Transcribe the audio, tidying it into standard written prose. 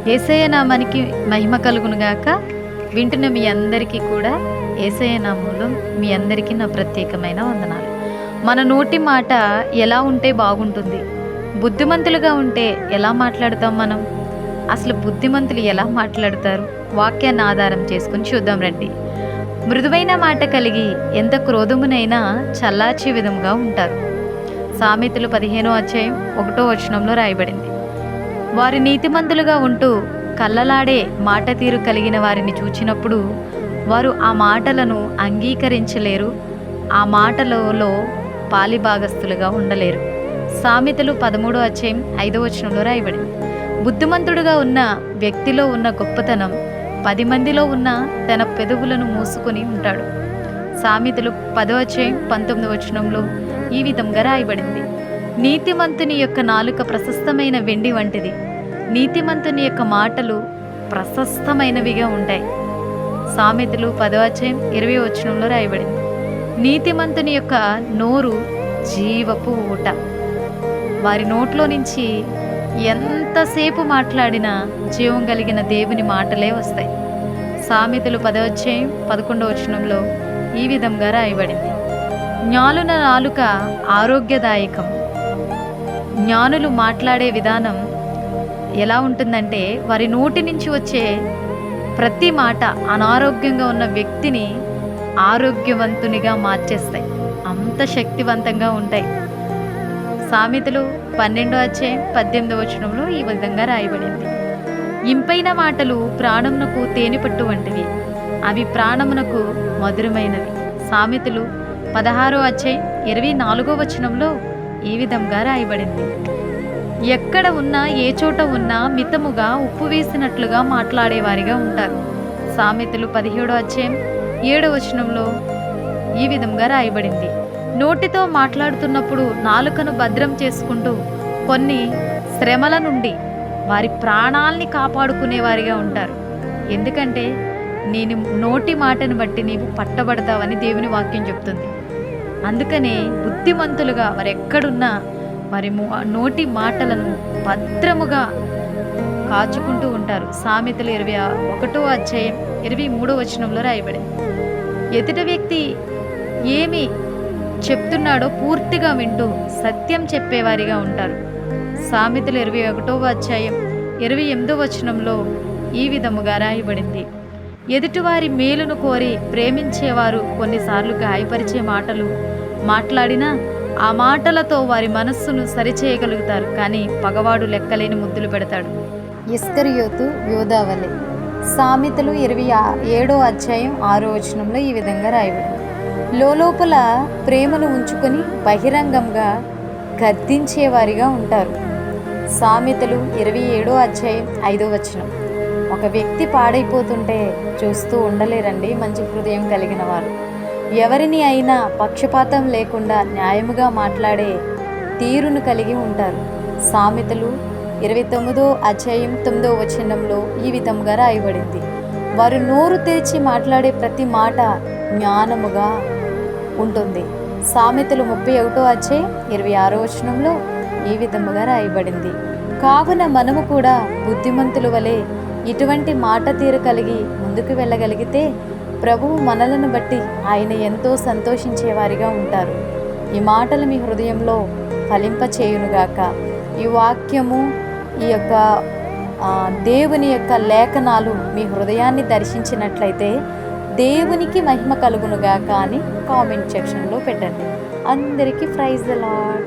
యేసయ్య నామానికి మహిమ కలుగునుగాక. వింటున్న మీ అందరికీ కూడా యేసయ్య నామంలో మీ అందరికీ నా ప్రత్యేకమైన వందనాలు. మన నోటి మాట ఎలా ఉంటే బాగుంటుంది? బుద్ధిమంతులుగా ఉంటే ఎలా మాట్లాడతాం మనం? అసలు బుద్ధిమంతులు ఎలా మాట్లాడతారు? వాక్యాన్ని ఆధారం చేసుకుని చూద్దాం రండి. మృదువైన మాట కలిగి ఎంత క్రోధమునైనా చల్లార్చే విధముగా ఉంటారు. సామెతలు 15వ అధ్యాయం 1వ వచనంలో రాయబడింది. వారి నీతిమంతులుగా ఉంటూ కళ్ళలాడే మాట తీరు కలిగిన వారిని చూచినప్పుడు వారు ఆ మాటలను అంగీకరించలేరు, ఆ మాటలలో పాలిభాగస్తులుగా ఉండలేరు. సామెతలు 13వ అధ్యాయం 5వ వచనంలో రాయబడింది. బుద్ధిమంతుడుగా ఉన్న వ్యక్తిలో ఉన్న గొప్పతనం 10 మందిలో ఉన్న తన పెదవులను మూసుకొని ఉంటాడు. సామెతలు 10వ అధ్యాయం 19వ వచనంలో ఈ విధంగా రాయబడింది. నీతిమంతుని యొక్క నాలుక ప్రశస్తమైన వెండి వంటిది. నీతిమంతుని యొక్క మాటలు ప్రశస్తమైనవిగా ఉంటాయి. సామెతలు 10వ అధ్యాయం 20వ వచనంలో రాయబడింది. నీతిమంతుని యొక్క నోరు జీవపు ఊట. వారి నోట్లో నుంచి ఎంతసేపు మాట్లాడినా జీవం కలిగిన దేవుని మాటలే వస్తాయి. సామెతలు 10వ అధ్యాయం 11వ వచనంలో ఈ విధంగా రాయబడింది. జ్ఞానుల నాలుక ఆరోగ్యదాయకం. జ్ఞానులు మాట్లాడే విధానం ఎలా ఉంటుందంటే వారి నోటి నుంచి వచ్చే ప్రతి మాట అనారోగ్యంగా ఉన్న వ్యక్తిని ఆరోగ్యవంతునిగా మార్చేస్తాయి. అంత శక్తివంతంగా ఉంటాయి. సామెతలు 12వ అధ్యాయం 18వ వచనంలో ఈ విధంగా రాయబడింది. ఇంపైన మాటలు ప్రాణమునకు తేనెపట్టు వంటివి, అవి ప్రాణమునకు మధురమైనవి. సామెతలు 16వ అధ్యాయం 24వ వచనంలో ఈ విధంగా రాయబడింది. ఎక్కడ ఉన్నా ఏ చోట ఉన్నా మితముగా ఉప్పు వేసినట్లుగా మాట్లాడేవారిగా ఉంటారు. సామెతలు 17వ అధ్యాయం 7వ వచనంలో ఈ విధంగా రాయబడింది. నోటితో మాట్లాడుతున్నప్పుడు నాలుకను భద్రం చేసుకుంటూ కొన్ని శ్రమల నుండి వారి ప్రాణాల్ని కాపాడుకునేవారిగా ఉంటారు. ఎందుకంటే నేను నోటి మాటను బట్టి నీవు పట్టబడతావని దేవుని వాక్యం చెప్తుంది. అందుకనే బుద్ధిమంతులుగా వారు ఎక్కడున్నా వారి నోటి మాటలను భద్రముగా కాచుకుంటూ ఉంటారు. సామెతలు 21వ అధ్యాయం 23వ వచనంలో రాయబడింది. ఎదుటి వ్యక్తి ఏమి చెప్తున్నాడో పూర్తిగా వింటూ సత్యం చెప్పేవారిగా ఉంటారు. సామెతలు 21వ అధ్యాయం 28వ వచనంలో ఈ విధముగా రాయబడింది. ఎదుటివారి మేలును కోరి ప్రేమించేవారు కొన్నిసార్లు గాయపరిచే మాటలు మాట్లాడినా ఆ మాటలతో వారి మనస్సును సరిచేయగలుగుతారు. కానీ పగవాడు లెక్కలేని ముద్దులు పెడతాడు. ఇస్కరియోతు యోధావలే. సామెతలు 27వ అధ్యాయం 6వ వచనంలో ఈ విధంగా రాయబడింది. లోపల ప్రేమను ఉంచుకొని బహిరంగంగా గద్దించేవారిగా ఉంటారు. సామెతలు 27వ అధ్యాయం 5వ వచనం. ఒక వ్యక్తి పాడైపోతుంటే చూస్తూ ఉండలేరండి మంచి హృదయం కలిగిన వారు. ఎవరిని అయినా పక్షపాతం లేకుండా న్యాయముగా మాట్లాడే తీరును కలిగి ఉంటారు. సామెతలు 29వ అధ్యాయం 9వ వచనంలో ఈ విధంగా రాయబడింది. వారు నోరు తెరిచి మాట్లాడే ప్రతి మాట జ్ఞానముగా ఉంటుంది. సామెతలు 31వ అధ్యాయం 26వ వచనంలో ఈ విధముగా రాయబడింది. కావున మనము కూడా బుద్ధిమంతుల వలె ఇటువంటి మాట తీరు కలిగి ముందుకు వెళ్ళగలిగితే ప్రభువు మనలను బట్టి ఆయన ఎంతో సంతోషించేవారిగా ఉంటారు. ఈ మాటలు మీ హృదయంలో ఫలింపచేయునుగాక. ఈ వాక్యము, ఈ యొక్క దేవుని యొక్క లేఖనాలు మీ హృదయాన్ని దర్శించినట్లయితే దేవునికి మహిమ కలుగునుగాక అని కామెంట్ సెక్షన్లో పెట్టండి. అందరికీ ప్రైజ్ ది లార్డ్.